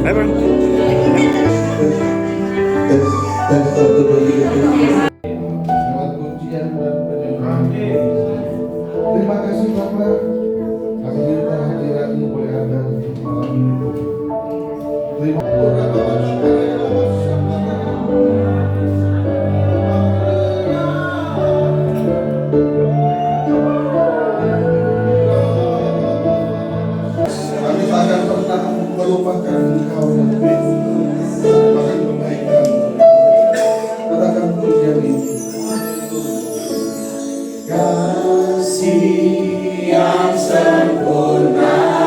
Hai bang. Terima kasih Bapak atas kehadiran-Mu boleh ada di malam ini. Terima kami tak akan pernah melupakan Engkau yang bahkan kebaikan. Katakan pujian ini. Kasih yang sempurna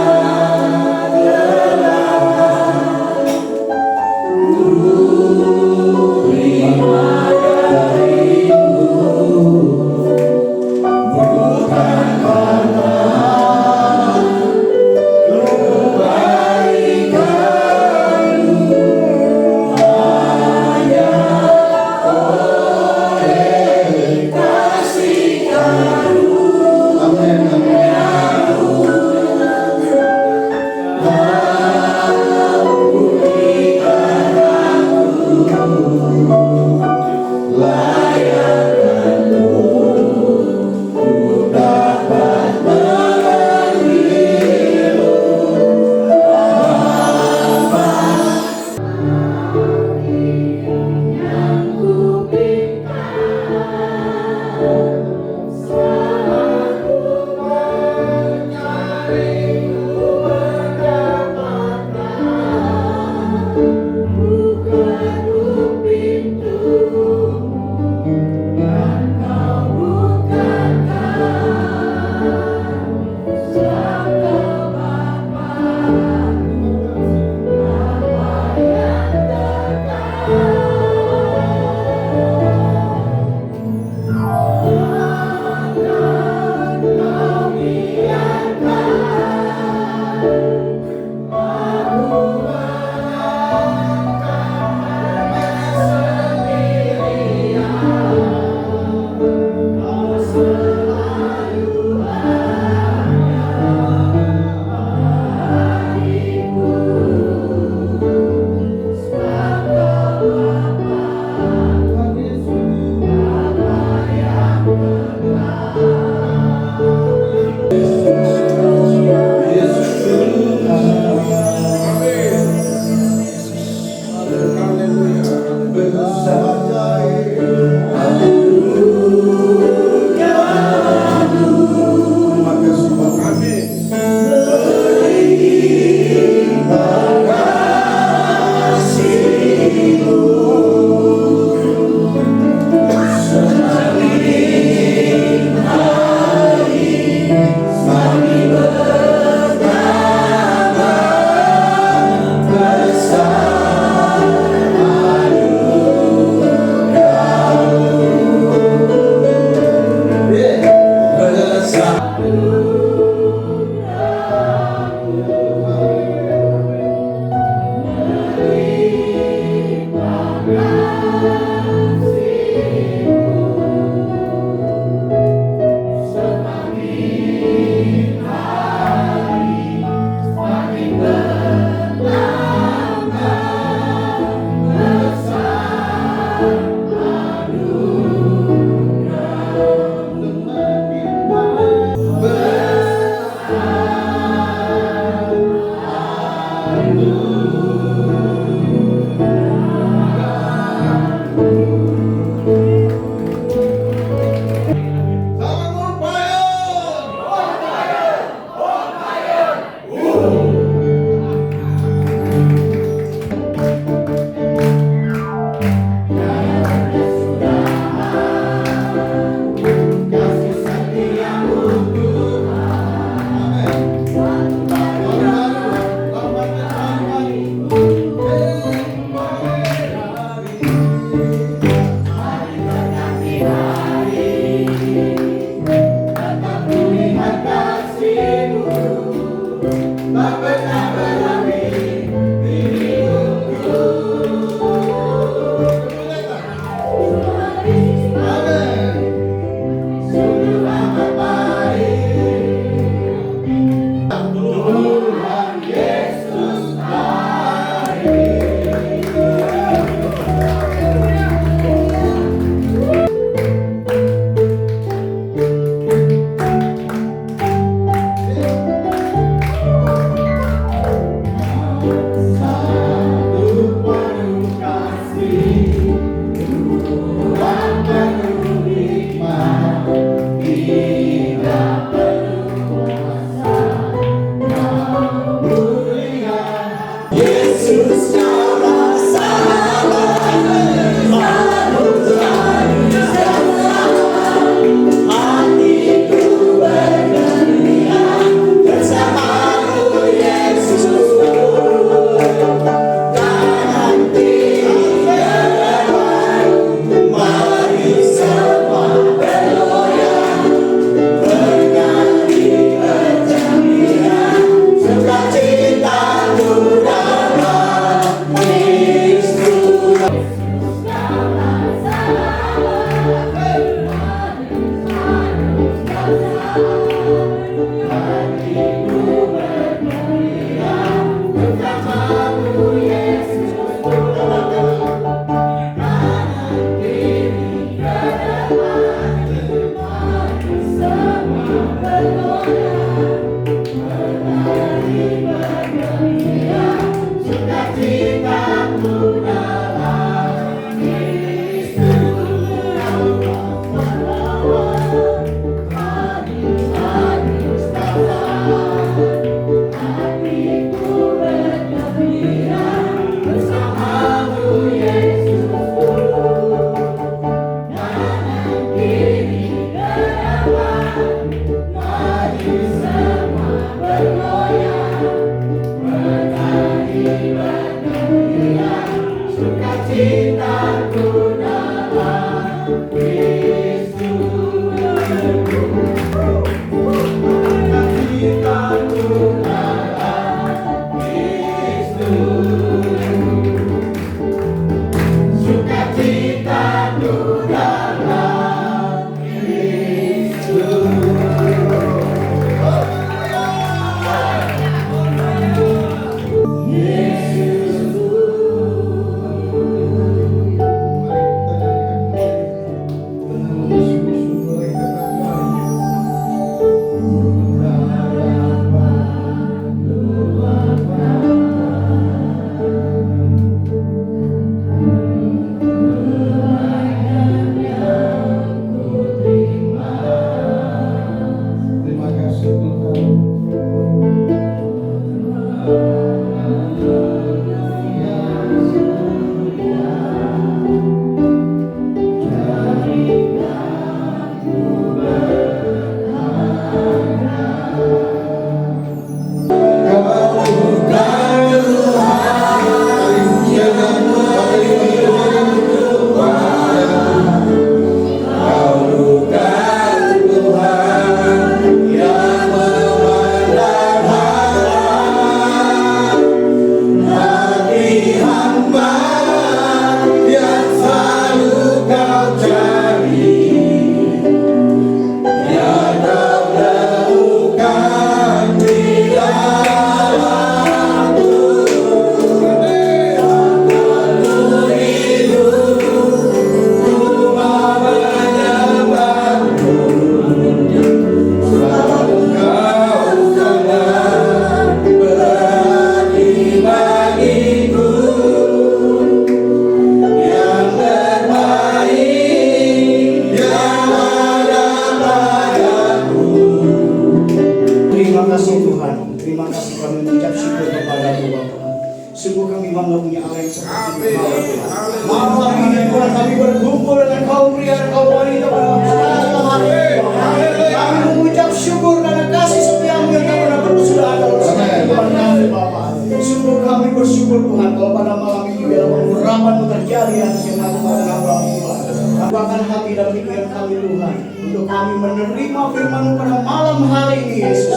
Bukakan hati dan pikiran kami Tuhan, untuk kami menerima firman pada malam hari ini Yesus.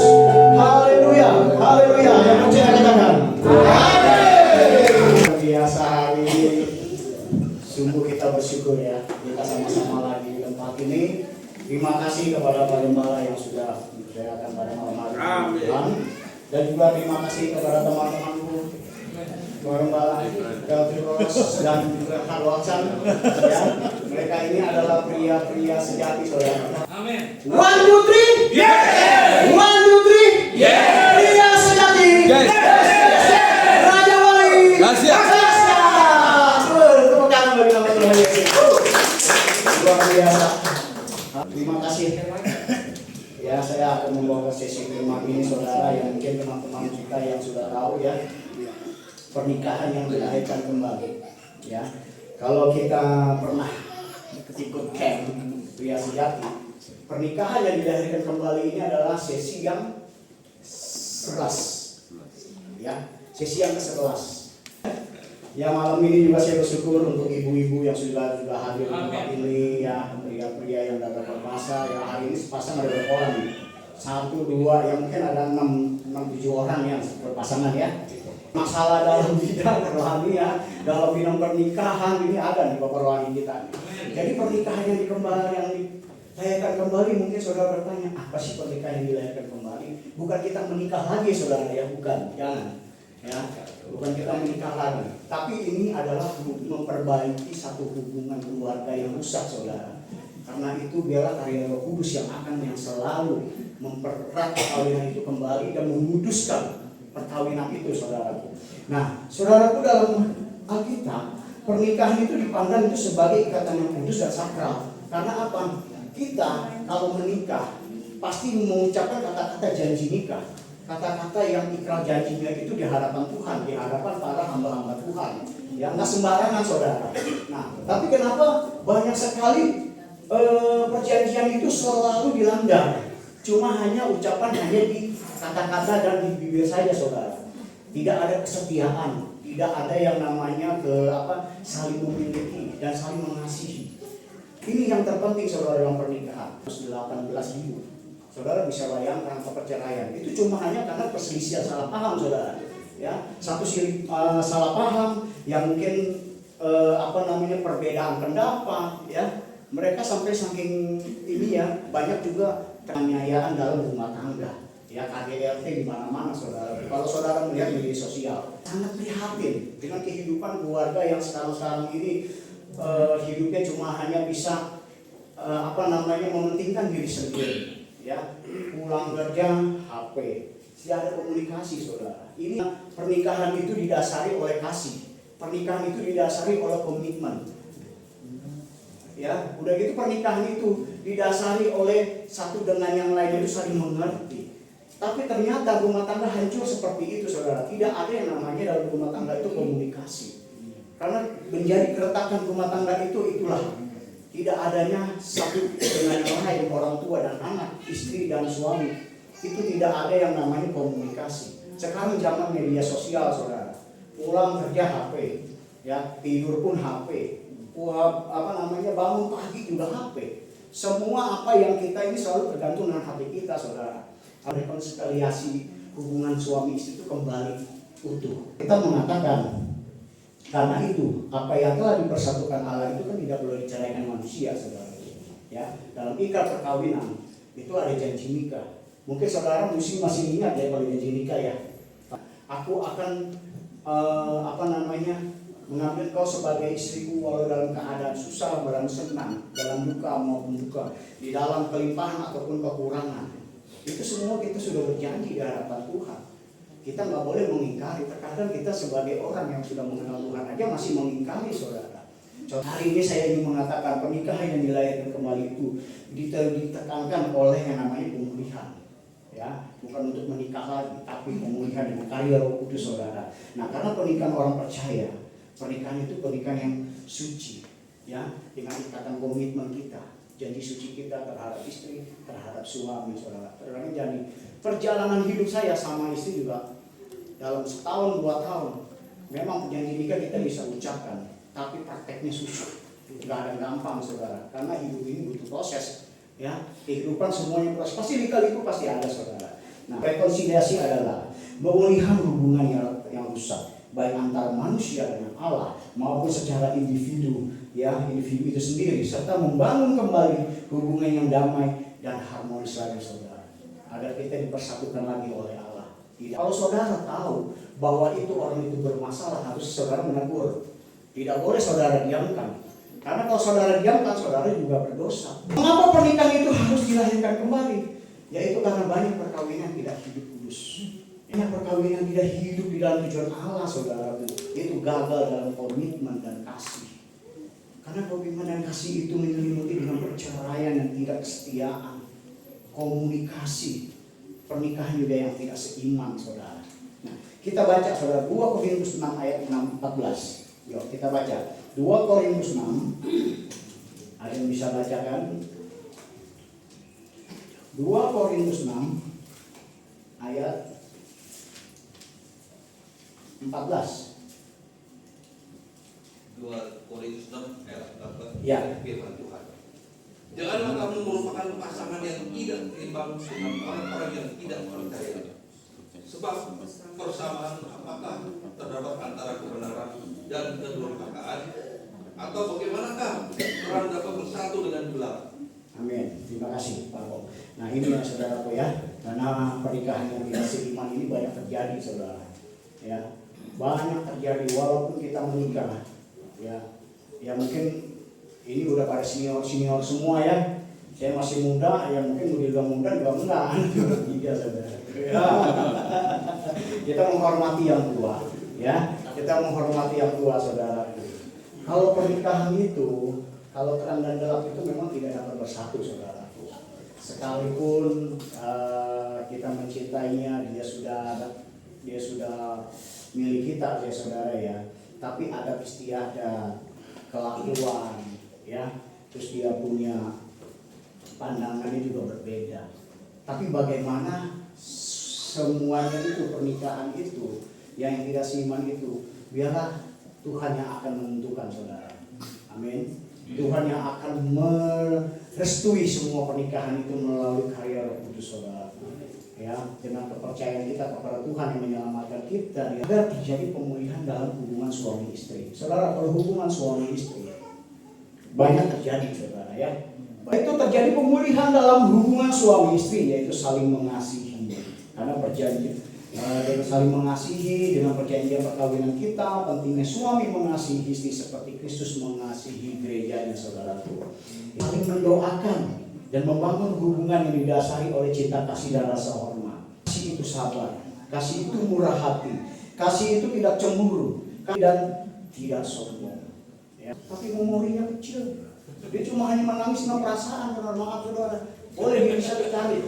Haleluya, haleluya. Yang percaya katakan amin. Biasa hari ini sungguh kita bersyukur ya, kita sama-sama lagi di tempat ini. Terima kasih kepada Pak Gembala yang sudah mempercayakan pada malam hari ini Tuhan. Dan juga terima kasih kepada teman-temanku Pak Gembala, Deltros dan juga Kak Waksan ya. Mereka ini adalah pria-pria sejati saudara. Amin. 1, 2, 3. Yeah. 1, 2, 3. Yeah. Pria sejati. Yes. Raja Wali. Kasih. Tepuk tangan bagi nama Tuhan Yesus. Luar biasa. Terima kasih. Ya, saya akan membawa sesi firman ini saudara, yang mungkin teman-teman kita yang sudah tahu ya, pernikahan yang dilahirkan kembali. Ya, kalau kita pernah ikut camp pria sejati, pernikahan yang dilahirkan kembali ini adalah sesi yang 11. Ya, sesi yang ke-11. Ya, malam ini juga saya bersyukur untuk ibu-ibu yang sudah hadir di tempat ini ya, pria-pria yang datang berpuasa ya. Hari ini sepasang ada berapa orang nih? 1, 2, ya mungkin ada 6, 7 orang yang berpasangan ya. Masalah dalam bidang rohani ya, dalam bidang pernikahan ini ada nih Bapak rohani kita nih. Jadi pernikahan yang dilahirkan kembali, mungkin saudara bertanya, apa sih pernikahan yang dilahirkan kembali? Bukan kita menikah lagi saudara ya, bukan, jangan ya, bukan kita menikah lagi. Tapi ini adalah memperbaiki satu hubungan keluarga yang rusak saudara. Karena itu biarlah karya Roh Kudus yang selalu mempererat perkawinan itu kembali dan memuduskan perkawinan itu saudaraku. Nah, saudaraku, dalam Alkitab pernikahan itu dipandang itu sebagai ikatan yang kudus dan sakral. Karena apa? Kita kalau menikah pasti mengucapkan kata-kata janji nikah, kata-kata yang ikrar janjinya itu di hadapan Tuhan, di hadapan para hamba-hamba Tuhan. Ya, nggak sembarangan saudara. Nah, tapi kenapa banyak sekali perjanjian itu selalu dilanggar? Cuma hanya ucapan, hanya di kata-kata dan di bibir saja saudara. Tidak ada kesetiaan, tidak ada yang namanya saling memiliki dan saling mengasihi. Ini yang terpenting saudara dalam pernikahan. 18.000. Saudara bisa bayangkan perceraian itu cuma hanya karena perselisihan salah paham saudara. Ya, satu salah paham yang mungkin perbedaan pendapat ya. Mereka sampai saking ini ya, banyak juga penganiayaan dalam rumah tangga. Ya, KDRT di mana-mana saudara. Kalau saudara melihat media sosial, sangat prihatin dengan kehidupan keluarga yang sekarang ini hidupnya cuma hanya bisa mementingkan diri sendiri. Ya, pulang kerja HP, tidak ada komunikasi saudara. Ini pernikahan itu didasari oleh kasih. Pernikahan itu didasari oleh komitmen. Ya, udah gitu pernikahan itu didasari oleh satu dengan yang lain itu saling mengerti. Tapi ternyata rumah tangga hancur seperti itu saudara. Tidak ada yang namanya dalam rumah tangga itu komunikasi. Karena menjadi keretakan rumah tangga itulah tidak adanya satu dengan yang lain, orang tua dan anak, istri dan suami. Itu tidak ada yang namanya komunikasi. Sekarang zaman media sosial saudara. Pulang kerja HP, ya, tidur pun HP. Bangun pagi juga HP. Semua apa yang kita ini selalu tergantung dengan HP kita saudara. Rekonsiliasi hubungan suami istri itu kembali utuh. Kita mengatakan karena itu apa yang telah dipersatukan Allah itu kan tidak boleh diceraikan manusia saudara. Ya, dalam ikrar perkawinan itu ada janji nikah. Mungkin saudara masih ingat ya kalau janji nikah ya. Aku akan mengambil kau sebagai istriku walau dalam keadaan susah, dalam senang, dalam duka maupun duka, di dalam kelimpahan ataupun kekurangan. Itu semua kita sudah berjanji di hadapan Tuhan. Kita nggak boleh mengingkari. Terkadang kita sebagai orang yang sudah mengenal Tuhan aja masih mengingkari saudara. Hari ini saya ingin mengatakan pernikahan yang dilahirkan kembali itu ditekankan oleh yang namanya pemulihan. Ya, bukan untuk menikah lagi, tapi pemulihan dengan karya Roh Kudus saudara. Nah, karena pernikahan orang percaya, pernikahan itu pernikahan yang suci, ya, dengan ikatan komitmen kita, janji suci kita terhadap istri, terhadap suami, saudara. Terkadang jadi perjalanan hidup saya sama istri juga dalam setahun 2 tahun, memang janji nikah kita bisa ucapkan, tapi prakteknya susah. Nggak ada gampang saudara, karena hidup ini butuh proses. Ya, kehidupan semuanya proses. Pasti lika-liku pasti ada saudara. Nah, rekonsiliasi adalah pemulihan hubungan yang rusak, baik antara manusia dengan Allah maupun secara individu, ya individu itu sendiri, serta membangun kembali hubungan yang damai dan harmonis lagi saudara, agar kita dipersatukan lagi oleh Allah. Kalau saudara tahu bahwa itu orang itu bermasalah, harus saudara menegur. Tidak boleh saudara diamkan. Karena kalau saudara diamkan, saudara juga berdosa. Mengapa pernikahan itu harus dilahirkan kembali? Yaitu karena banyak perkawinan tidak hidup kudus. Banyak perkawinan tidak hidup di dalam tujuan Allah saudara. Itu gagal dalam komitmen dan kasih. Karena komitmen dan kasih itu menyelimuti dengan perceraian yang tidak kesetiaan, komunikasi, pernikahan juga yang tidak seiman saudara. Nah, kita baca saudara 2 Korintus 6 ayat 14. Yuk kita baca 2 Korintus 6. Ada yang bisa bacakan? 2 Korintus 6 ayat 14. 2 Korintus 6 ayat 14. Ya. Firman Tuhan. Janganlah kamu merupakan pasangan yang tidak seimbang dengan orang-orang yang tidak percaya. Sebab persamaan apakah terdapat antara kebenaran dan kedurhakaan? Atau bagaimanakah orang dapat bersatu dengan gelap? Amin. Terima kasih Pak Bob. Nah ini ya saudaraku ya, karena pernikahan yang tidak seiman ini banyak terjadi saudara. Ya, banyak terjadi walaupun kita menikah. Ya mungkin ini udah pada senior semua ya. Saya masih muda, ya mungkin udah muda juga enggak. Iya saudara. Ya. Kita menghormati yang tua, ya. Kita menghormati yang tua saudara. Kalau pernikahan itu, kalau terang dan gelap itu memang tidak dapat bersatu saudara. Sekalipun kita mencintainya, dia sudah milik kita ya saudara ya. Tapi adat istiadat, kelakuan, ya, terus dia punya pandangannya juga berbeda. Tapi bagaimana semuanya itu, pernikahan itu, yang tidak seiman itu, biarlah Tuhan yang akan menentukan saudara. Amin. Tuhan yang akan merestui semua pernikahan itu melalui karya Roh Kudus saudara. Ya, dengan kepercayaan kita kepada Tuhan yang menyelamatkan kita, agar terjadi pemulihan dalam hubungan suami istri. Saudara, kalau hubungan suami istri banyak terjadi saudara ya. Itu terjadi pemulihan dalam hubungan suami istri, yaitu saling mengasihi. Karena perjanjian dengan saling mengasihi, dengan perjanjian perkawinan kita, pentingnya suami mengasihi istri seperti Kristus mengasihi gerejanya saudaraku. Saling mendoakan dan membangun hubungan yang didasari oleh cinta kasih dan rasa hormat. Kasih itu sabar, kasih itu murah hati, kasih itu tidak cemburu dan tidak sombong. Ya. Tapi memorinya kecil. Dia cuma hanya menangis dengan perasaan, karena maaf saudara. Boleh dia bisa dicari,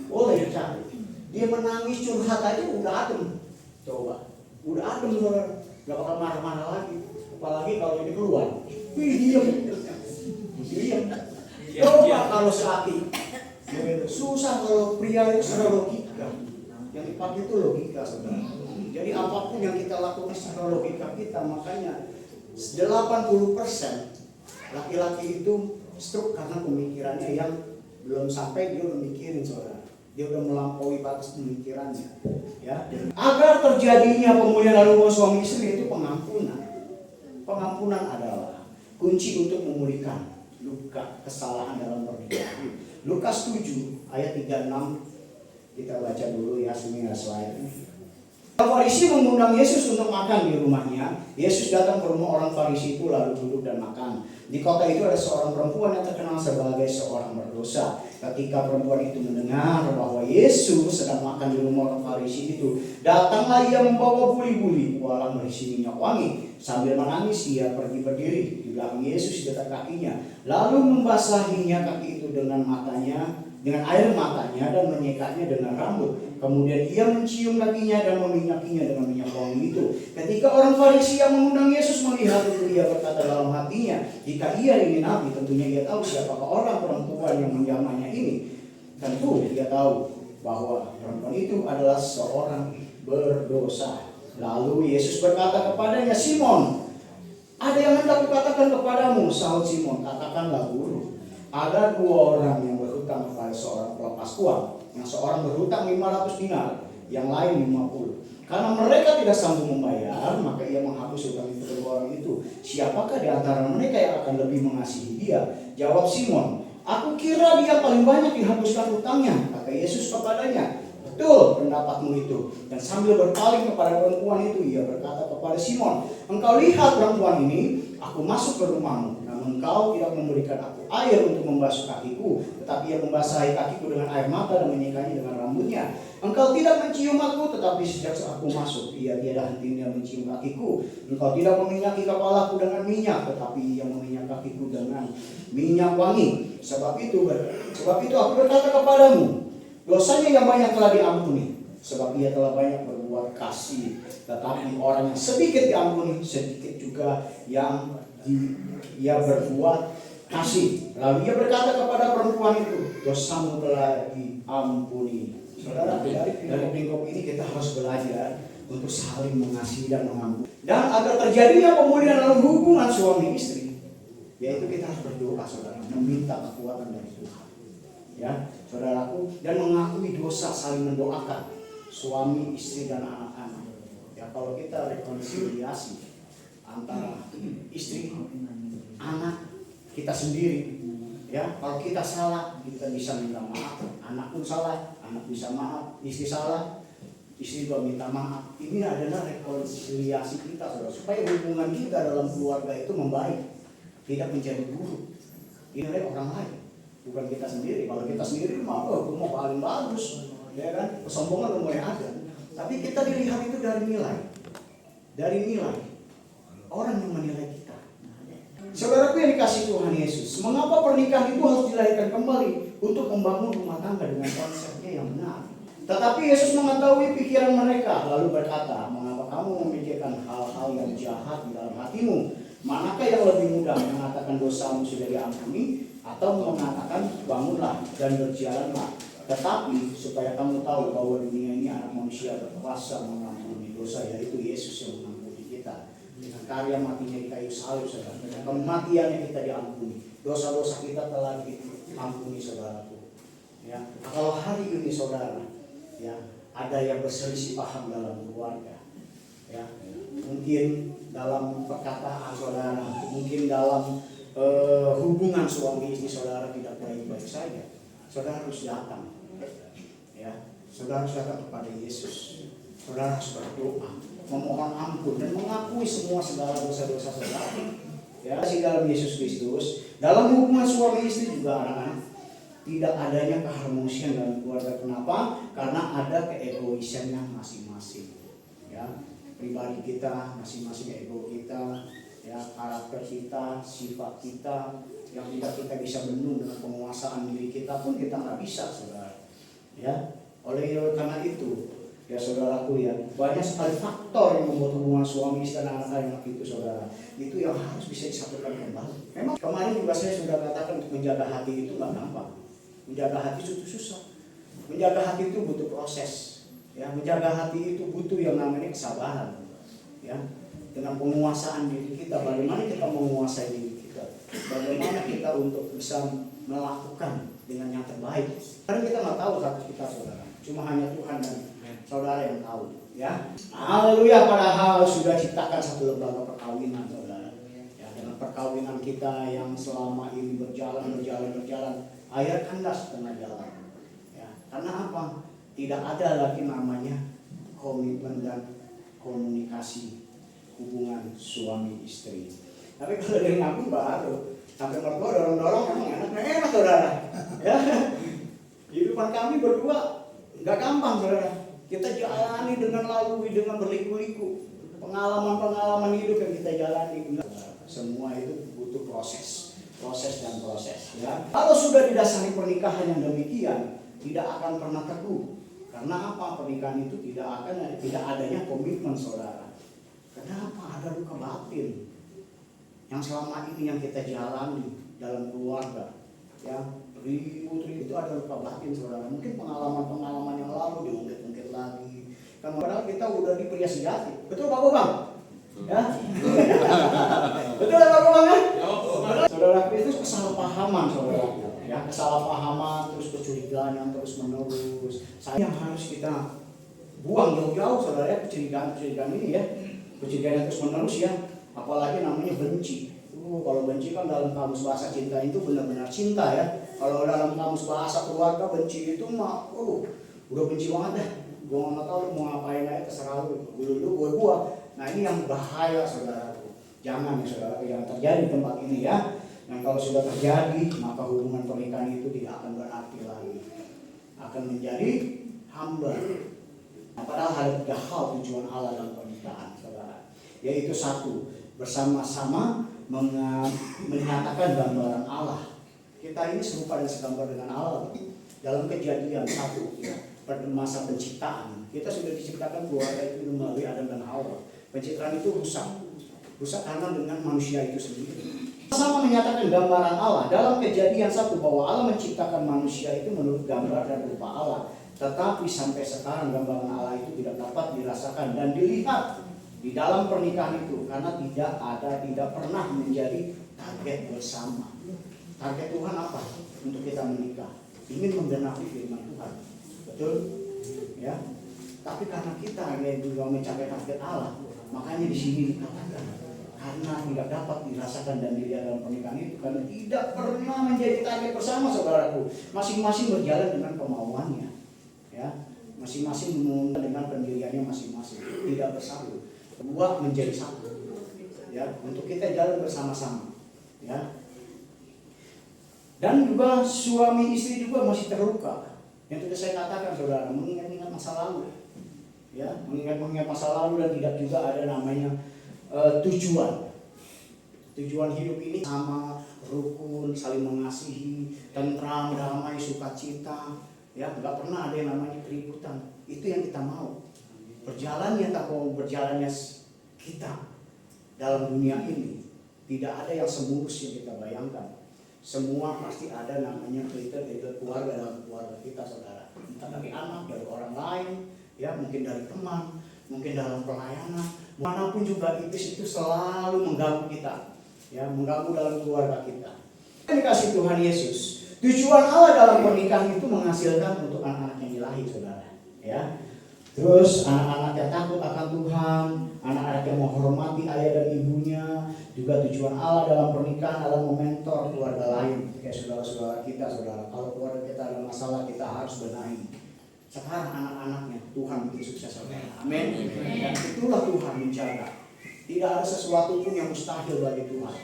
boleh dicari. Dia menangis curhat aja udah adem. Coba, udah adem saudara, gak bakal marah-marah lagi. Apalagi kalau ini keluar, diam. Coba kalau sehati, susah kalau pria itu secara logika. Yang dipakai itu logika saudara. Jadi apapun yang kita lakukan secara logika kita, makanya 80% laki-laki itu stroke karena pemikirannya yang belum sampai dia memikirin saudara. Dia udah melampaui batas pemikirannya, ya. Agar terjadinya pemulihan dalam hubungan suami istri itu pengampunan. Pengampunan adalah kunci untuk memulihkan luka kesalahan dalam pernikahan. Lukas 7 ayat 36 kita baca dulu ya, sini slide. Farisi mengundang Yesus untuk makan di rumahnya. Yesus datang ke rumah orang Farisi itu lalu duduk dan makan. Di kota itu ada seorang perempuan yang terkenal sebagai seorang berdosa. Ketika perempuan itu mendengar bahwa Yesus sedang makan di rumah orang Farisi itu, datanglah ia membawa buli-buli walau berisi minyak wangi. Sambil menangis ia pergi berdiri di belakang Yesus di dekat kakinya, lalu membasahinya kaki itu dengan air matanya dan menyekanya dengan rambut. Kemudian ia mencium kakinya dan meminyakinya dengan minyak wangi itu. Ketika orang Farisi yang mengundang Yesus melihat itu, ia berkata dalam hatinya, jika ia ini nabi, tentunya ia tahu siapakah orang perempuan yang menjamahnya ini. Tentu dia tahu bahwa perempuan itu adalah seorang berdosa. Lalu Yesus berkata kepadanya, Simon, Ada yang hendak kukatakan kepadamu, sahut Simon. Katakanlah guru. Ada 2 orang yang berhutang kepada seorang pelepas uang. Yang seorang berhutang 500 dinar, yang lain 50. Karena mereka tidak sanggup membayar, maka ia menghapus hutang itu kedua orang itu. Siapakah di antara mereka yang akan lebih mengasihi dia? Jawab Simon, aku kira dia paling banyak dihapuskan hutangnya. Kata Yesus kepadanya, betul pendapatmu itu. Dan sambil berpaling kepada perempuan itu, ia berkata kepada Simon, engkau lihat perempuan ini, aku masuk ke rumahmu, namun engkau tidak memberikan aku air untuk membasuh kakiku, tetapi ia membasahi kakiku dengan air mata dan menyikanya dengan rambutnya. Engkau tidak mencium aku, tetapi sejak aku masuk, ia tiada hentinya mencium kakiku. Engkau tidak meminyaki kepalaku dengan minyak, tetapi ia meminyak kakiku dengan minyak wangi. Sebab itu aku berkata kepadamu, dosanya yang banyak telah diampuni, sebab ia telah banyak berbuat kasih. Tetapi orang yang sedikit diampuni, sedikit juga yang ia berbuat kasih. Lalu ia berkata kepada perempuan itu, dosamu telah diampuni. Saudara, dari lingkup ini kita harus belajar untuk saling mengasihi dan mengampuni. Dan agar terjadinya pemulihan dalam hubungan suami istri, yaitu kita harus berdoa, saudara, meminta kekuatan dari Tuhan. Ya, saudaraku, dan mengakui dosa, saling mendoakan suami, istri, dan anak-anak. Ya, kalau kita rekonsiliasi antara istri, anak, kita sendiri, ya, kalau kita salah, kita bisa minta maaf. Anak pun salah, anak bisa maaf. Istri salah, istri juga minta maaf. Ini adalah rekonsiliasi kita, saudara, supaya hubungan kita dalam keluarga itu membaik, tidak menjadi buruk. Ini oleh orang lain, bukan kita sendiri. Kalau kita sendiri mah, aku mau paling bagus, ya kan? Kesombongan mulai ada. Tapi kita dilihat itu dari nilai orang yang menilai kita. Saudaraku yang dikasihi Tuhan Yesus, mengapa pernikahan itu harus dilahirkan kembali? Untuk membangun rumah tangga dengan konsepnya yang benar. Tetapi Yesus mengetahui pikiran mereka, lalu berkata, mengapa kamu memikirkan hal-hal yang jahat di dalam hatimu? Manakah yang lebih mudah, mengatakan dosamu sudah diampuni, atau mengatakan bangunlah dan berjalanlah? Tetapi supaya kamu tahu bahwa dunia ini anak manusia berkuasa mengampuni dosa, yaitu Yesus yang mengampuni kita. Dengan karya matinya di kayu salib, saudara, dengan kematiannya kita diampuni. Dosa-dosa kita telah diampuni, saudaraku. Ya, kalau hari ini saudara, ya, ada yang berselisih paham dalam keluarga, ya, mungkin dalam perkataan saudara, mungkin dalam hubungan suami istri saudara tidak baik-baik saja, saudara harus datang, ya, saudara harus datang kepada Yesus. Saudara harus berdoa, memohon ampun dan mengakui segala dosa-dosa saudara. Ya, di dalam Yesus Kristus, dalam hubungan suami istri juga anak-anak, tidak adanya keharmonisan dalam keluarga. Kenapa? Karena ada keegoisannya masing-masing. Ya, pribadi kita, masing-masing ego kita, ya, karakter kita, sifat kita, yang tidak kita bisa bendung dengan penguasaan diri kita pun kita nggak bisa, saudara. Ya, oleh karena itu, ya saudaraku, ya, banyak sekali faktor yang membuat hubungan suami istri dan anak-anak itu, saudara, itu yang harus bisa disatukan kembali. Memang kemarin juga saya sudah katakan, untuk menjaga hati itu nggak gampang. Menjaga hati itu susah. Menjaga hati itu butuh proses. Ya, menjaga hati itu butuh yang namanya kesabaran. Ya, dengan penguasaan diri kita, bagaimana kita menguasai diri kita, bagaimana kita untuk bisa melakukan dengan yang terbaik. Karena kita nggak tahu status kita, saudara. Cuma hanya Tuhan dan saudara yang tahu, ya. Haleluya, padahal sudah ciptakan satu lembaga perkawinan, saudara. Ya, dengan perkawinan kita yang selama ini berjalan, akhirnya kandas setengah jalan. Ya, karena apa? Tidak ada lagi namanya komitmen dan komunikasi hubungan suami istri. Tapi kalau dari aku baru sampai mertua dorong-dorong, memang enak, saudara. Ya, kehidupan kami berdua nggak gampang, saudara. Kita jalani dengan lalui, dengan berliku-liku. Pengalaman hidup yang kita jalani. Semua itu butuh proses dan proses. Ya. Kalau sudah didasari pernikahan yang demikian, tidak akan pernah teguh. Karena apa? Pernikahan itu tidak adanya komitmen, saudara. Kenapa? Ada luka batin yang selama ini yang kita jalani dalam keluarga. Ya, ribut itu ada luka batin, saudara. Mungkin pengalaman yang lalu diungkit lagi. Kan padahal kita udah di pria sejati. Betul Pak Bang? Ya. Betul apa Bang? Saudara, itu kesalahpahaman saudara. Ya, kesalahpahaman terus kecurigaan yang terus menerus. Saya yang harus kita buang jauh-jauh saudara ya, kecurigaan ini ya. Kecurigaan yang terus menerus ya. Apalagi namanya benci. Kalau benci kan dalam kamus bahasa cinta itu benar-benar cinta ya. Kalau dalam kamus bahasa keluarga benci itu mah udah benci banget dah. Gua nggak tahu lu mau ngapain aja, terserah lu gua. Nah ini yang bahaya saudaraku. Jangan ya saudara, jangan terjadi di tempat ini ya. Dan kalau sudah terjadi, maka hubungan pernikahan itu tidak akan berarti lagi. Akan menjadi hamba. Nah, padahal ada 3 hal tujuan Allah dalam pernikahan saudara. Yaitu 1, bersama-sama menyatakan gambaran Allah. Kita ini serupa dan segambar dengan Allah. Dalam Kejadian 1 ya, pada masa penciptaan, kita sudah diciptakan keluarga itu melalui Adam dan Hawa. Pencitraan itu rusak karena dengan manusia itu sendiri. Sama menyatakan gambaran Allah. Dalam Kejadian 1 bahwa Allah menciptakan manusia itu menurut gambar dan rupa Allah. Tetapi sampai sekarang gambaran Allah itu tidak dapat dirasakan dan dilihat di dalam pernikahan itu, karena tidak pernah menjadi target bersama. Target Tuhan apa? Untuk kita menikah, ingin menggenapi firman Tuhan. Betul? Ya. Tapi karena kita juga mencapai target Allah, makanya di sini dikatakan karena tidak dapat dirasakan dan dilihat dalam pernikahan itu, karena tidak pernah menjadi target bersama saudaraku. Masing-masing berjalan dengan kemauannya, ya. Masing-masing dengan pendiriannya masing-masing, tidak bersatu. Kedua menjadi satu, ya. Untuk kita jalan bersama-sama, ya. Dan juga suami istri juga masih terluka. Yang sudah saya katakan saudara, mengingat-ingat masa lalu, ya, mengingat masa lalu dan tidak juga ada namanya tujuan hidup ini sama, rukun, saling mengasihi, tentram, damai, sukacita, ya, nggak pernah ada yang namanya keributan. Itu yang kita mau. Berjalannya kita dalam dunia ini tidak ada yang semulus yang kita bayangkan. Semua pasti ada namanya kritik keluarga dalam keluarga kita saudara. Entah dari anak, dari orang lain, ya, mungkin dari teman, mungkin dalam pelayanan. Manapun juga iblis itu selalu mengganggu kita, ya, mengganggu dalam keluarga kita. Dikasih Tuhan Yesus, tujuan Allah dalam pernikahan itu menghasilkan untuk anak-anak yang ilahi saudara, ya. Terus anak-anak yang takut akan Tuhan, anak-anak yang menghormati ayah dan ibunya. Juga tujuan Allah dalam pernikahan adalah mementor keluarga lain, kayak saudara-saudara kita saudara. Kalau keluarga kita ada masalah, kita harus benahi. Sekarang anak-anaknya Tuhan bikin sukses saudara. Amin. Dan itulah Tuhan menjaga. Tidak ada sesuatu pun yang mustahil bagi Tuhan.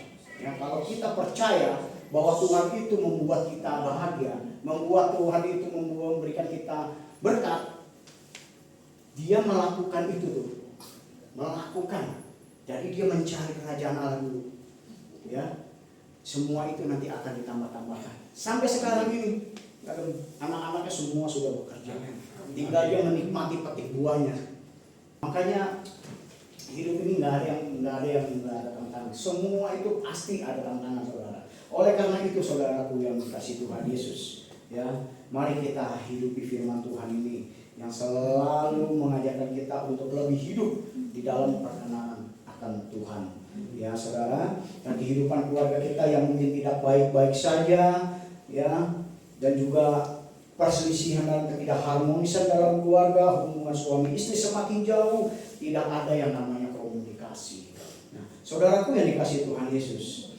Ya, kalau kita percaya bahwa Tuhan itu membuat kita bahagia, membuat Tuhan itu memberikan kita berkat, Dia melakukan itu tuh, melakukan. Jadi dia mencari kerajaan Allah dulu, ya. Semua itu nanti akan ditambah-tambahkan. Sampai sekarang ini, anak-anaknya semua sudah bekerja. Tinggal dia menikmati petik buahnya. Makanya hidup ini nggak ada yang tantangan. Semua itu pasti ada tantangan saudara. Oleh karena itu saudaraku yang dikasih Tuhan Yesus, ya, mari kita hidupi firman Tuhan ini yang selalu mengajarkan kita untuk lebih hidup di dalam perkenanan akan Tuhan, ya saudara. Dan kehidupan keluarga kita yang mungkin tidak baik-baik saja, ya, dan juga perselisihan dan ketidakharmonisan dalam keluarga, hubungan suami istri semakin jauh, tidak ada yang namanya komunikasi. Nah, saudaraku yang dikasih Tuhan Yesus,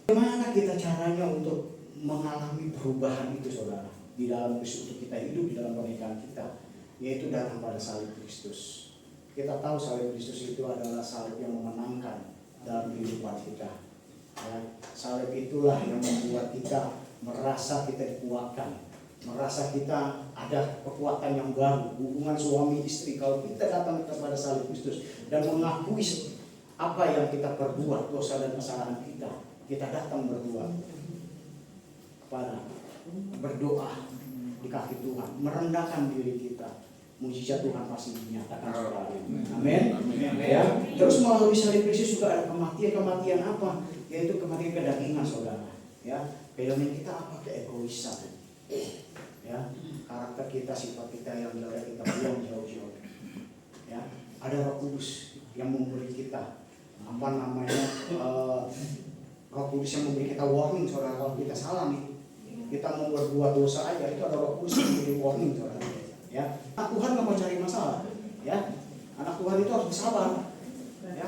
bagaimana kita caranya untuk mengalami perubahan itu saudara di dalam Kristus, untuk kita hidup di dalam pernikahan kita, yaitu datang pada salib Kristus. Kita tahu salib Kristus itu adalah salib yang memenangkan dalam kehidupan kita. Ya, salib itulah yang membuat kita merasa kita dikuatkan, merasa kita ada kekuatan yang baru. Hubungan suami istri, kalau kita datang kepada salib Kristus dan mengakui apa yang kita perbuat, dosa dan kesalahan kita, kita datang berdua kepada, berdoa di kaki Tuhan, merendahkan diri kita. Mujizat Tuhan pasti dinyatakan saudara. Amin. Ya. Terus melalui salib Kristus juga ada kematian apa? Yaitu kematian kedagingan saudara. Ya. Bedanya kita apa? Keegoisan. Ya. Karakter kita, sifat kita yang jelek kita buang jauh-jauh. Ya. Ada Roh Kudus yang memberi kita apa namanya Roh Kudus yang memberi kita warning, saudara. Kalau kita salah nih, kita mau berbuat dosa aja, itu ada Roh Kudus yang memberi warning, saudara. Ya, anak Tuhan nggak mau cari masalah, ya. Anak Tuhan itu harus bersabar, ya.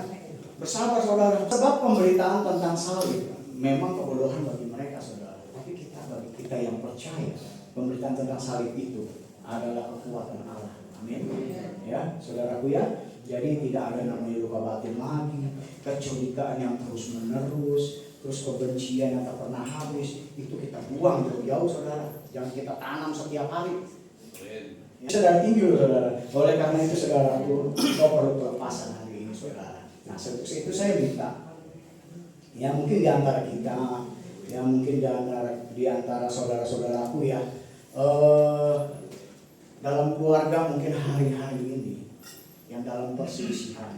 Bersabar, saudara. Sebab pemberitaan tentang salib memang kebodohan bagi mereka, saudara. Tapi bagi kita yang percaya, pemberitaan tentang salib itu adalah kekuatan Allah. Amin. Ya, saudaraku ya. Jadi tidak ada namanya luka batin lagi, kecurigaan yang terus menerus, terus kebencian yang tak pernah habis, itu kita buang jauh-jauh, saudara. Jangan kita tanam setiap hari. Ya, saudara tinggi, saudara. Oleh karena itu, saudaraku, kau perlu pelepasan hari ini, saudara. Nah, itu saya minta. Ya mungkin di antara kita, ya mungkin di antara saudara-saudaraku ya, dalam keluarga mungkin hari-hari ini yang dalam perselisihan,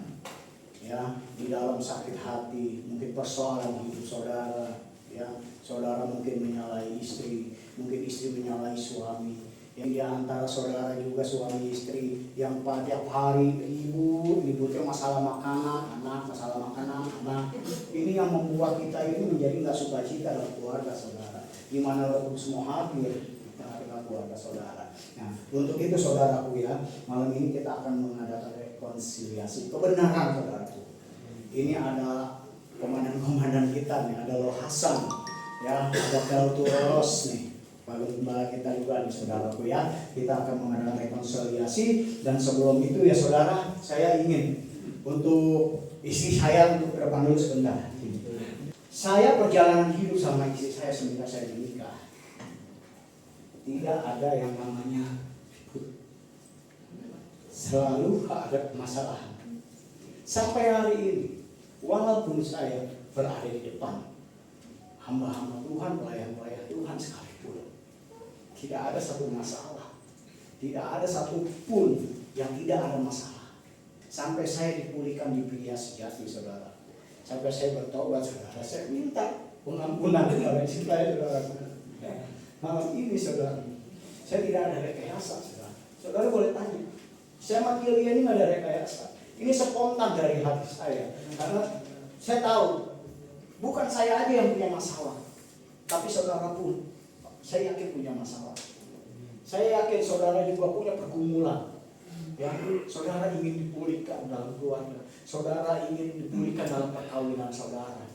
ya di dalam sakit hati, mungkin persoalan hidup saudara, ya saudara mungkin menyalahi istri, mungkin istri menyalahi suami, yang di antara saudara juga suami istri yang tiap hari ributnya masalah makanan anak, ini yang membuat kita ini menjadi nggak sukacita dalam keluarga saudara, di mana Roh Kudus mau hadir di tengah-tengah keluarga saudara. Nah, untuk itu saudaraku ya, malam ini kita akan mengadakan rekonsiliasi kebenaran, saudaraku. Ini ada komandan-komandan kita nih, ada Loh Hasan, ya, ada Pelturos nih, Gembala kita juga nih, saudaraku ya. Kita akan mengadakan rekonsiliasi, dan sebelum itu ya saudara, saya ingin untuk istri saya untuk ke depan dulu sebentar. Saya perjalanan hidup sama istri saya semenjak saya menikah, tidak ada yang namanya selalu ada masalah. Sampai hari ini, walaupun saya berada di depan hamba-hamba Tuhan, pelayan-pelayan Tuhan sekalipun, tidak ada satu masalah, tidak ada satu pun yang tidak ada masalah. Sampai saya dipulihkan di pria sejati, saudara. Sampai saya bertobat, saudara. Saya minta pengampunan kepada istri saya, saudara. Malam ini, saudara, saya tidak ada rekayasa, saudara. Saudara boleh tanya, saya sama Kilia ini nggak ada rekayasa. Ini spontan dari hati saya, karena saya tahu bukan saya aja yang punya masalah, tapi saudara pun, saya yakin punya masalah. Saya yakin saudara juga punya pergumulan. Ya, saudara ingin dipulihkan dalam keluarga, saudara ingin dipulihkan dalam perkawinan saudara.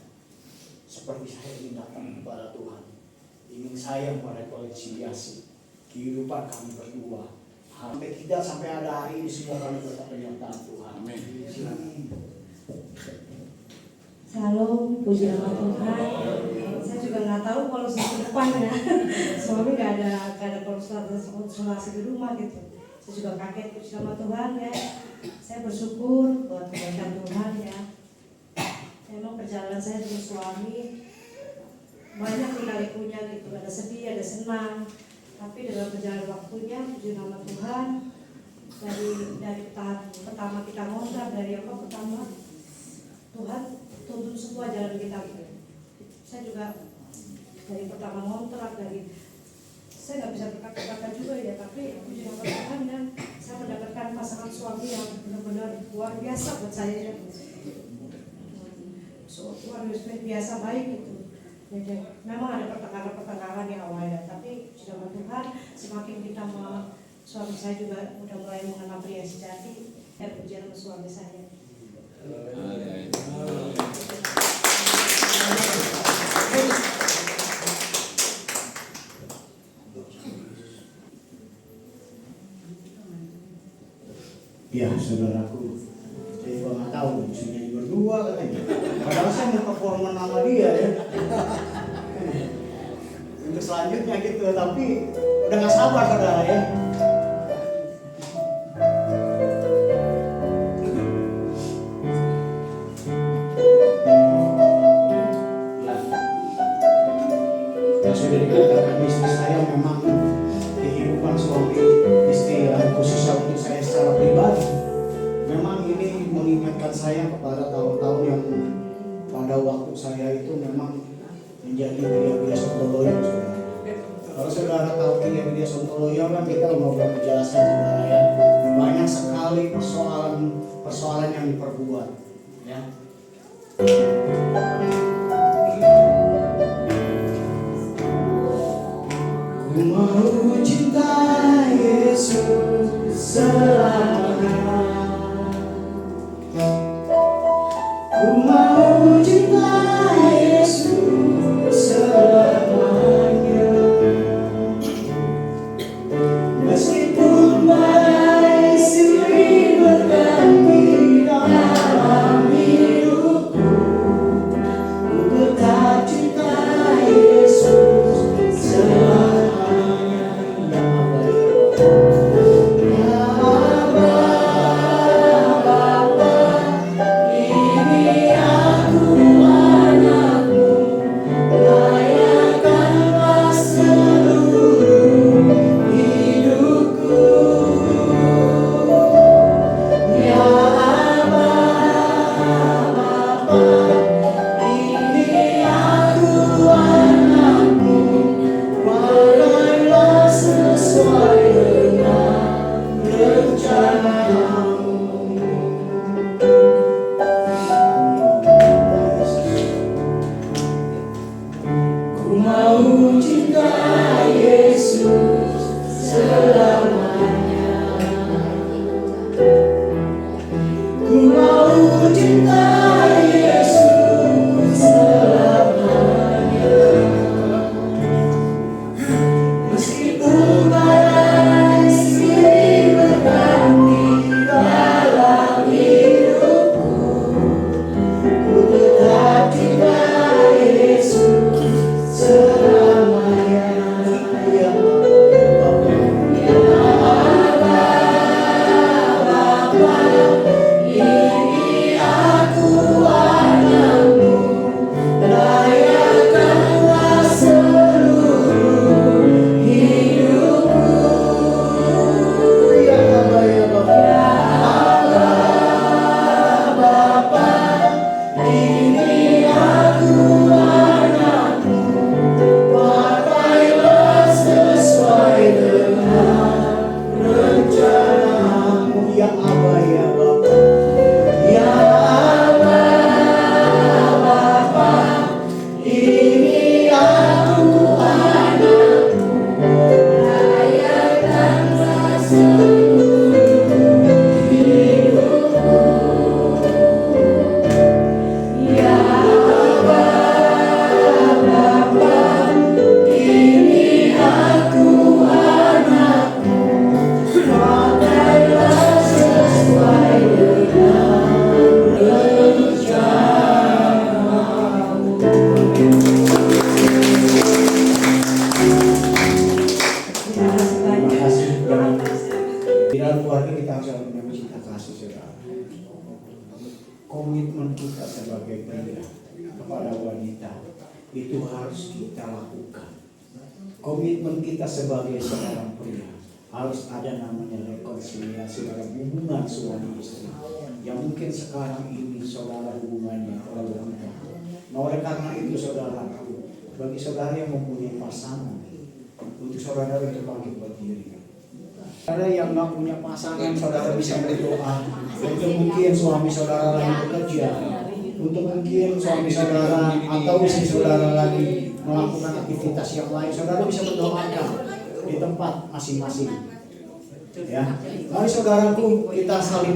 Seperti saya ingin datang kepada Tuhan, ingin saya merekonsiliasi kehidupan kami berdua. Sampai tidak sampai ada hari ini semua kami tetap penyertaan Tuhan. Amin. Shalom, puji nama Tuhan. Saya juga nggak tahu kalau ke depan ya. Suami nggak ada konsultasi di rumah gitu. Saya juga kaget, puji nama Tuhan ya. Saya bersyukur buat kebaikan Tuhan ya. Memang perjalanan saya dengan suami banyak lika-likunya gitu. Ada sedih, ada senang. Tapi dalam perjalanan waktunya, puji nama Tuhan, dari tahap pertama kita ngontrak, dari apa pertama Tuhan tuntun semua jalan kita. Saya juga dari pertama ngontrak, saya nggak bisa berkata-kata juga ya, tapi puji nama Tuhan dan saya mendapatkan pasangan suami yang benar-benar luar biasa buat saya ya. Luar biasa baik gitu. Jadi, memang ada pertengkaran-pertengkaran yang awalnya, tapi sama Tuhan semakin kita suami saya juga udah mulai mengenal pria sejati, saya puji sama suami saya. Ya saudaraku, saya juga nggak tahu bisa jadi berdua katanya. Padahal saya mau performa nama dia ya. Untuk selanjutnya gitu, tapi udah nggak sabar saudara ya. Ya sudah dikatakan istri saya memang kehidupan suami istri dan khususnya untuk saya secara pribadi, memang ini mengingatkan saya kepada tahun-tahun yang pada waktu saya itu memang menjadi pria-pria sontoloyo. Kalau saudara tahu pria-pria sontoloyo kan kita mau menjelaskan saudara ya, banyak sekali persoalan yang diperbuat ya. Ku mau cinta Yesus selamanya. Ku mau cinta Yesus selamanya. Meskipun badai silih berganti dalam hidupku, ku tetap cinta Yesus selamanya. Ya Bapa, Bapa, ini aku anakmu, layakanlah seluruh hidupku. Ya Bapa, Bapa, ini aku anakmu, pakailah sesuai dengan rencanamu. Ku mau cinta Yesus selamanya. Ku mau cinta Yesus selamanya. Meskipun badai silih berganti dalam hidupku, ku tetap cinta Yesus selamanya. Ya Bapa, Bapa, ini aku anakmu, layakanlah seluruh hidupku. Ya Bapa, ya Bapa, Bapa, ini aku anakmu, pakailah sesuai dengan rencanamu. Ya Aba, ya Bapa, ya Aba, Bapa, ini aku anakmu, layakanlah seluruh hidupku. Ya Aba, Bapa, ini aku anakmu, pakailah sesuai dengan rencanamu. Terima kasih. Di dalam keluarga kita harus punya cinta kasih, saudara. Komitmen kita sebagai pria kepada wanita itu harus kita lakukan. Komitmen kita sebagai seorang pria harus ada namanya rekonsiliasi dalam hubungan suami istri. Yang mungkin sekarang ini saudara hubungannya terlalu rendah. Nah, oleh karena itu saudara, bagi saudara yang mempunyai pasangan, untuk saudara itu bangkit berdiri. Saudara yang nggak punya pasangan, saudara bisa berdoa. Untuk mungkin suami saudara lagi bekerja, untuk mungkin suami saudara atau istri saudara lagi melakukan aktivitas yang lain, saudara bisa berdoakan di tempat masing-masing. Ya, mari saudaraku kita saling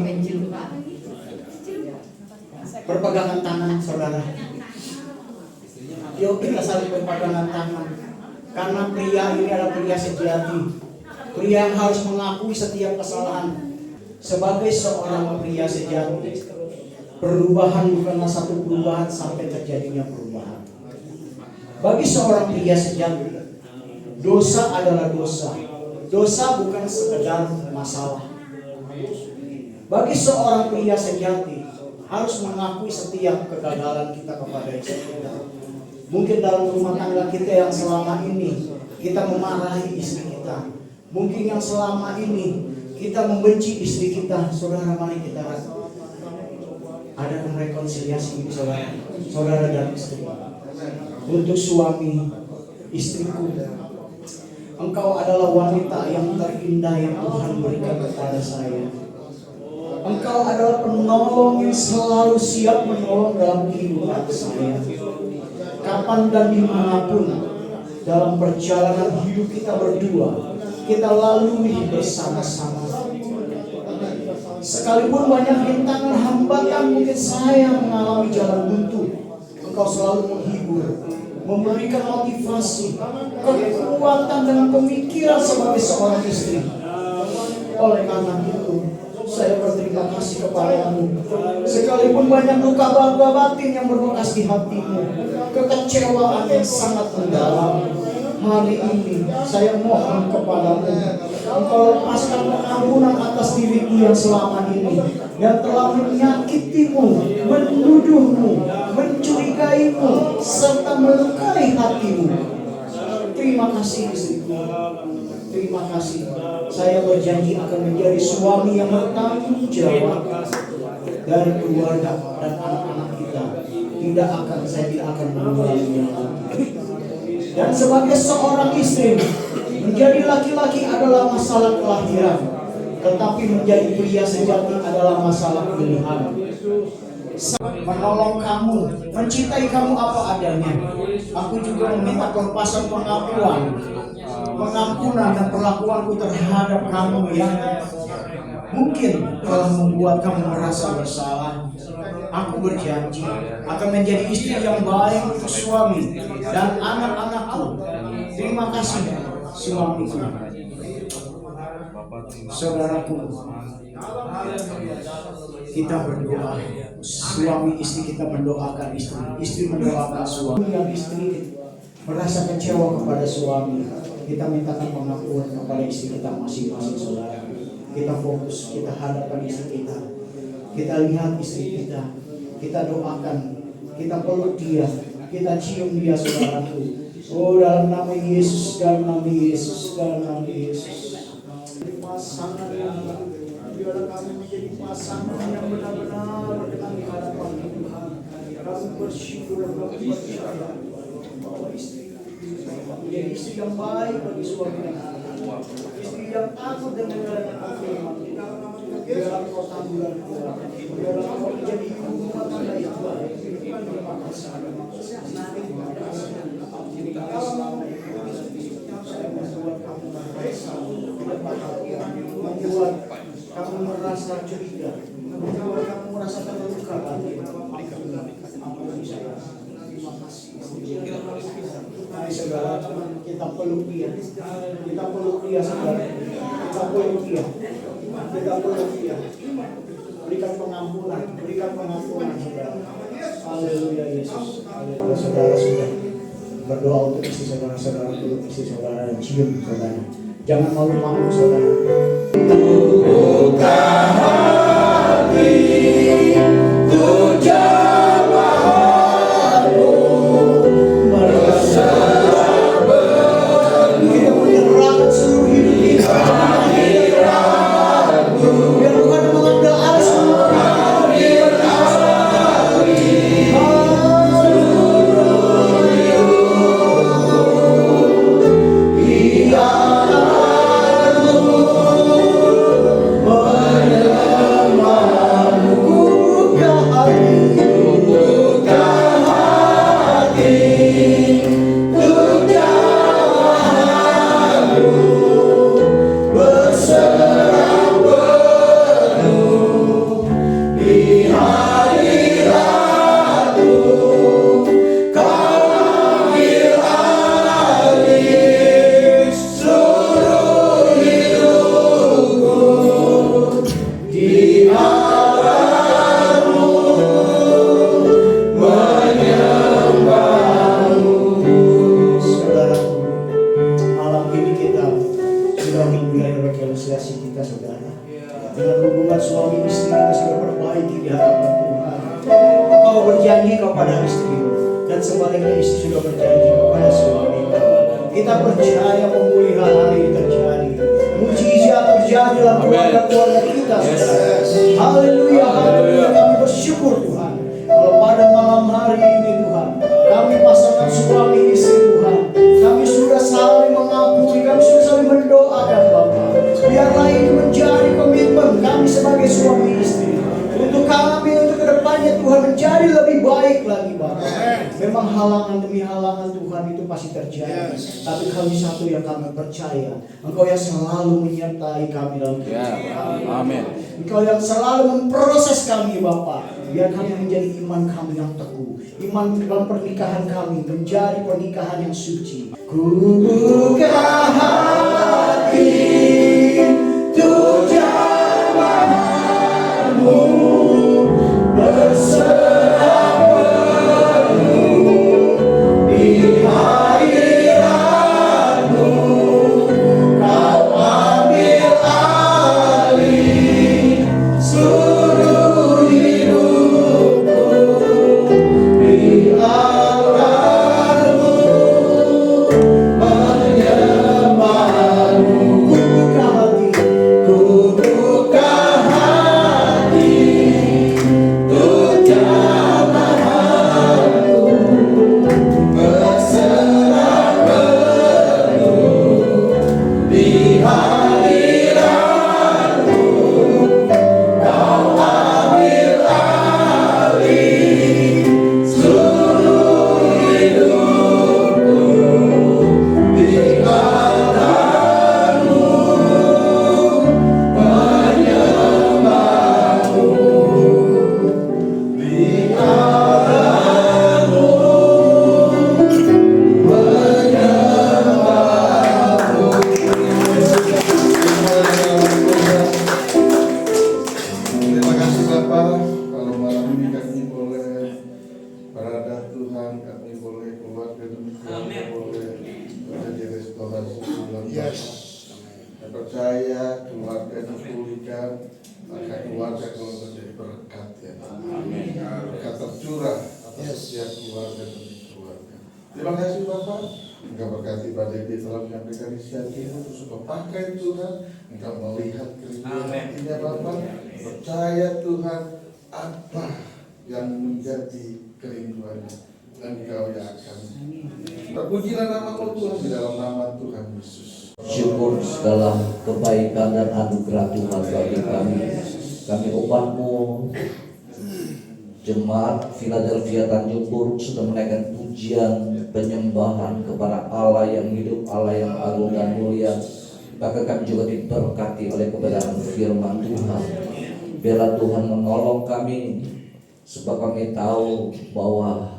berpegangan tangan, saudara. Yuk kita saling berpegangan tangan. Karena pria ini adalah pria sejati, pria yang harus mengakui setiap kesalahan. Sebagai seorang pria sejati, perubahan bukanlah satu perubahan sampai terjadinya perubahan. Bagi seorang pria sejati, dosa adalah dosa. Dosa bukan sekedar masalah. Bagi seorang pria sejati, harus mengakui setiap kegagalan kita kepada istri kita. Mungkin dalam rumah tangga kita yang selama ini kita memarahi istri kita. Mungkin yang selama ini kita membenci istri kita. Saudara, mari kita ada rekonsiliasi ini, saudara dan istri. Untuk suami, istriku, engkau adalah wanita yang terindah yang Tuhan berikan kepada saya. Engkau adalah penolong yang selalu siap menolong dalam kehidupan saya. Kapan dan dimanapun dalam perjalanan hidup kita berdua, kita lalui bersama-sama. Sekalipun banyak rintangan hambatan, mungkin saya mengalami jalan buntu, Engkau selalu menghibur, memberikan motivasi, kekuatan dengan pemikiran sebagai seorang istri. Oleh karena itu, saya berterima kasih kepadamu. Sekalipun banyak luka batin yang berbekas di hatimu, kekecewaan yang sangat mendalam, hari ini saya mohon kepadamu, Engkau lepaskan pengampunan atas diriku yang selama ini, yang telah menyakitimu, menuduhmu, mencurigaimu, serta melukai hatimu. Terima kasih istriku. Terima kasih. Saya berjanji akan menjadi suami yang bertanggung jawab dari keluarga dan anak-anak kita. Saya tidak akan mengulanginya lagi. Dan sebagai seorang istri, menjadi laki-laki adalah masalah kelahiran, tetapi menjadi pria sejati adalah masalah pilihan. Menolong kamu, mencintai kamu apa adanya. Aku juga meminta kelepasan pengampunan dan perlakuanku terhadap kamu yang mungkin telah membuat kamu merasa bersalah. Aku berjanji akan menjadi istri yang baik untuk suami dan anak-anakku. Terima kasih suamiku. Saudaraku, kita berdoa. Suami istri kita mendoakan istri, istri mendoakan suami. Yang istri merasa kecewa kepada suami, kita mintakan pengakuan kepada istri kita masing-masing, saudara. Kita fokus, kita hadapkan istri kita. Kita lihat istri kita, kita doakan, kita peluk dia, kita cium dia, saudaraku. Oh, dalam nama Yesus, dalam nama Yesus, dalam nama Yesus. Pasangan yang biarlah kami menjadi pasangan yang benar-benar berkenan di hadapan Tuhan. Kami bersyukur dan kami percaya bahwa istri menjadi istri yang baik bagi suami dan anak, istri yang takut dan menjalankan firman. Biarlah kau tangguhkan Tuhan, biarlah kau menjadi ibu rumah tangga yang baik. Terima kasih. Saya membuat kamu merasa bahagia, membuat kamu merasa curiga, membuat kamu merasa terluka. Terima kasih. Mari saudara, kita peluk dia, kita peluk dia saudara, kita peluk dia, kita peluk dia. Berikan pengampunan saudara. Haleluya Yesus. Haleluya. Saudara sudah berdoa untuk istri saudara, peluk istri saudara dan cium saudara. Jangan malu-malu saudara. Buka hati, tujuanmu berserah penuh, menyerahkan seluruh hidup kita. Biar Tuhan mengambil alih semua. Kita percaya pemulihan hari ini terjadi, mujizat terjadi dalam keluarga kita. Haleluya, haleluya. Kami bersyukur Tuhan. Kalau pada malam hari ini Tuhan, kami pasangan suami istri Tuhan, kami sudah saling mengakui, kami sudah saling mendoakan Bapa. Biarlah ini menjadi komitmen kami sebagai suami istri. Untuk kami, untuk kedepannya Tuhan menjadi lebih baik lagi Bapa. Memang halangan demi halangan Tuhan itu pasti terjadi. Tapi kami satu yang kami percaya, Engkau yang selalu menyertai kami dalam kehidupan kami. Amin. Engkau yang selalu memproses kami Bapa. Biar kami menjadi iman kami yang teguh. Iman dalam pernikahan kami menjadi pernikahan yang suci. Ku buka hati untuk jamahanmu, berserah penuh di hadiratmu. Kau ambil alih seluruh hidupku, di alatmu menyembahmu. Ku buka hati untuk jamahanmu, berserah penuh di hadiratmu. Kau ambil alih seluruh hidupku, di alatmu menyembahmu, di alatmu Terima kasih Bapak. Kalau malam ini kami boleh berada Tuhan, kami boleh keluarga demi keluarga boleh menjadi restorasi bulan Bapak. Saya percaya keluarga dipulihkan, maka keluarga kalau menjadi berkat ya. Berkat tercurah atas setiap keluarga demi keluarga. Terima kasih Bapak. Engkau berkati Pak Dedi telah menyampaikan inisiatif untuk pakai Tuhan. Engkau melihat kerinduan hatinya Bapak. Percaya Tuhan apa yang menjadi kerinduannya. Engkau yang akan. Terpujilah nama Tuhan di dalam nama Tuhan Yesus. Syukur segala kebaikan dan anugerah Tuhan bagi kami. Kami umatmu Jemaat Philadelphia Tanjung Puruk sudah menaikkan pujian penyembahan kepada Allah yang hidup, Allah yang agung dan mulia. Maka kami juga diberkati oleh kebenaran firman Tuhan. Biarlah Tuhan menolong kami, sebab kami tahu bahwa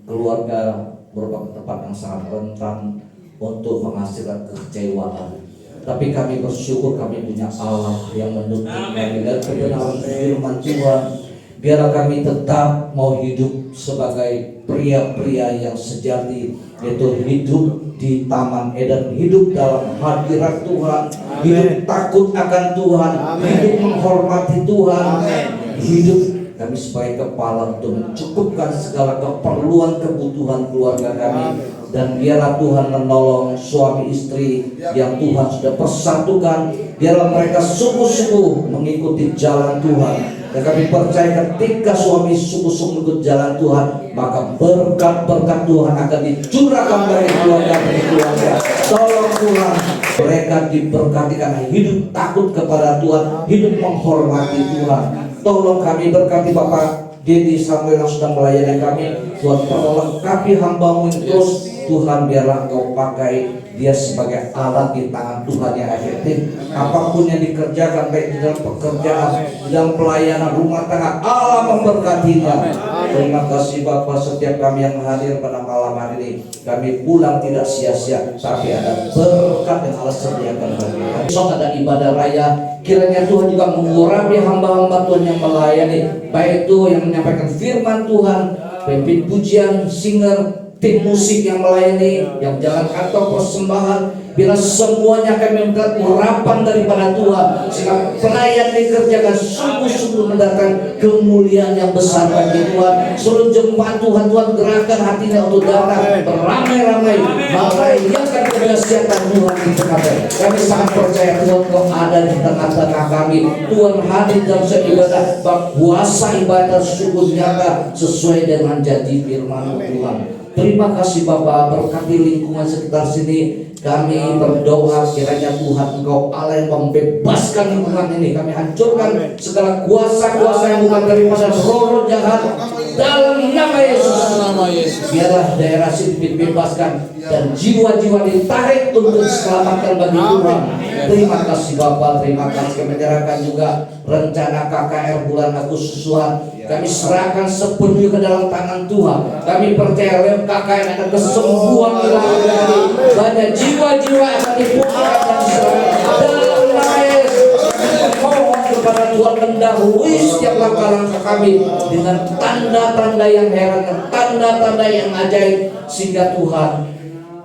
keluarga merupakan tempat yang sangat rentan untuk menghasilkan kekecewaan. Tapi kami bersyukur kami punya Allah yang menuntut kami dan kebenaran firman Tuhan. Biarlah kami tetap mau hidup sebagai pria-pria yang sejati, yaitu hidup di Taman Eden, hidup dalam hadirat Tuhan, hidup takut akan Tuhan, hidup menghormati Tuhan, hidup kami sebagai kepala untuk mencukupkan segala keperluan kebutuhan keluarga kami. Dan biarlah Tuhan menolong suami istri yang Tuhan sudah persatukan. Biarlah mereka sungguh-sungguh mengikuti jalan Tuhan. Dan kami percaya ketika suami sungguh-sungguh mengikut jalan Tuhan, maka berkat-berkat Tuhan akan dicurahkan bagi keluarga. Tolong Tuhan, mereka diberkati karena hidup takut kepada Tuhan, hidup menghormati Tuhan. Tolong kami berkati Bapak Dedi Samuel yang sudah melayani kami. Tuhan perlengkapi hamba-Mu yang terus. Tuhan biarlah Engkau pakai dia sebagai alat di tangan Tuhan yang efektif. Apapun yang dikerjakan, baik di dalam pekerjaan, di dalam pelayanan rumah tangga, Allah memberkatinya. Terima kasih Bapak, setiap kami yang hadir pada malam hari ini, kami pulang tidak sia-sia, tapi ada berkat yang Allah sediakan bagi kami. Besok ada ibadah raya, kiranya Tuhan juga mengurapi hamba-hamba Tuhan yang melayani, baik itu yang menyampaikan firman Tuhan, pemimpin pujian, singer, tim musik yang melayani, yang jalan kantor persembahan. Bila semuanya akan mendapat urapan daripada Tuhan, sehingga pelayan dikerjakan sungguh-sungguh mendatangkan kemuliaan yang besar bagi Tuhan. Seluruh jemaat Tuhan gerakan hatinya untuk datang beramai-ramai merayakan kedahsyatan Tuhan di tengah kami. Kami sangat percaya Tuhan Kau ada di tengah-tengah kami. Tuhan hadir dalam seibadah, puasa ibadah sungguh nyata sesuai dengan janji firman Tuhan. Terima kasih Bapa, berkati lingkungan sekitar sini. Kami berdoa kiranya Tuhan Engkau Allah yang membebaskan lingkungan ini. Kami hancurkan segala kuasa-kuasa yang bukan daripada roh jahat dalam nama Yesus. Biarlah daerah sini dibebaskan dan jiwa-jiwa ditarik untuk diselamatkan bagi Tuhan. Terima kasih Bapak, terima kasih. Kami menyerahkan juga rencana KKR bulan Agustus Tuhan. Kami serahkan sepenuhnya ke dalam tangan Tuhan. Kami percaya lewat KKR ada kesembuhan ilahi. Banyak jiwa-jiwa yang akan dipulihkan dan diselamatkan dalam nama Yesus. Mohon kepada Tuhan mendahului setiap langkah-langkah kami dengan tanda-tanda yang heran, tanda-tanda yang ajaib, sehingga Tuhan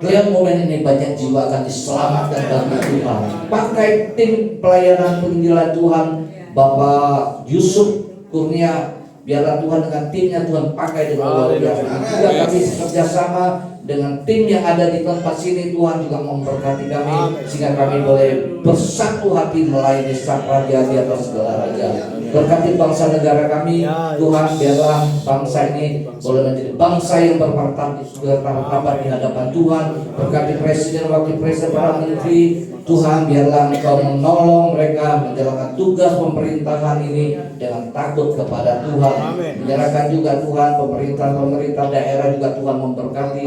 lihat momen ini banyak jiwa akan diselamatkan bagi Tuhan. Pakai tim pelayanan penginjilan Tuhan, Bapak Yusuf Kurnia, biarlah Tuhan dengan timnya Tuhan pakai dengan luar biasa. Juga kami kerjasama dengan tim yang ada di tempat sini, Tuhan juga memberkati kami sehingga kami boleh bersatu hati melayani sang raja di atas segala raja. Berkati bangsa negara kami, Tuhan, biarlah bangsa ini boleh menjadi bangsa yang bermartabat di hadapan Tuhan. Berkati presiden, wakil presiden, para menteri, Tuhan, biarlah Engkau menolong mereka menjalankan tugas pemerintahan ini dengan takut kepada Tuhan. Menyerahkan juga Tuhan pemerintah daerah juga Tuhan memberkati,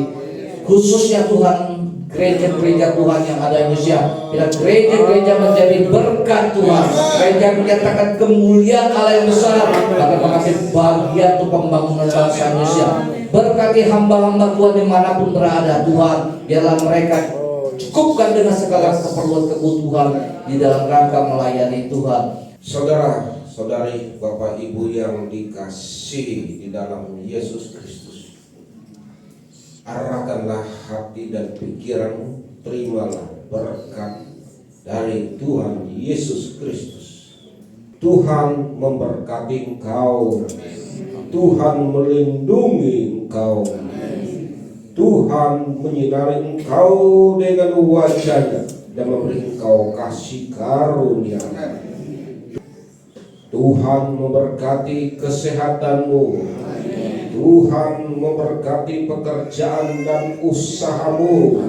khususnya Tuhan gereja-gereja Tuhan yang ada di Indonesia. Bila gereja-gereja menjadi berkat Tuhan, gereja menyatakan kemuliaan Allah yang besar, maka mengasih bagian untuk pembangunan bangsa Indonesia. Berkati hamba-hamba Tuhan dimanapun berada, Tuhan, biarlah mereka cukupkan dengan segala keperluan kebutuhan di dalam rangka melayani Tuhan. Saudara-saudari, Bapak Ibu yang dikasihi di dalam Yesus Kristus, arahkanlah hati dan pikiranmu, terimalah berkat dari Tuhan Yesus Kristus. Tuhan memberkati engkau, Tuhan melindungi engkau, Tuhan menyinari engkau dengan wajah-Nya dan memberi engkau kasih karunia. Tuhan memberkati kesehatanmu, Tuhan memberkati pekerjaan dan usahamu,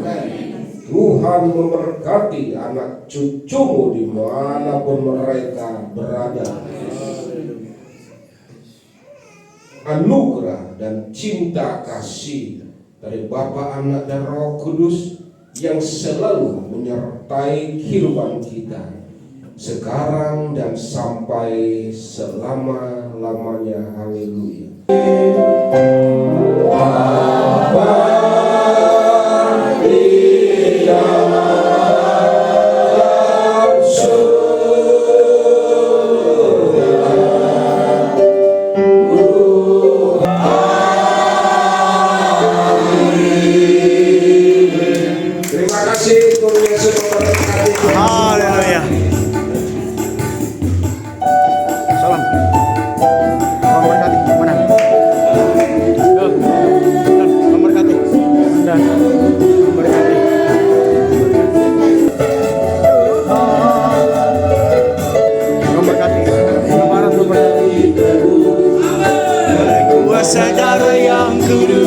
Tuhan memberkati anak cucumu dimanapun mereka berada. Anugerah dan cinta kasih dari Bapa, Anak, dan Roh Kudus yang selalu menyertai kehidupan kita sekarang dan sampai selama-lamanya. Haleluya. Terima kasih Tuhan Yesus memberkati. Haleluya. Salam. Memberkati. Mana? Memberkati. Memberkati. Memberkati. Memberkati. Oleh kuasa darah yang kudus.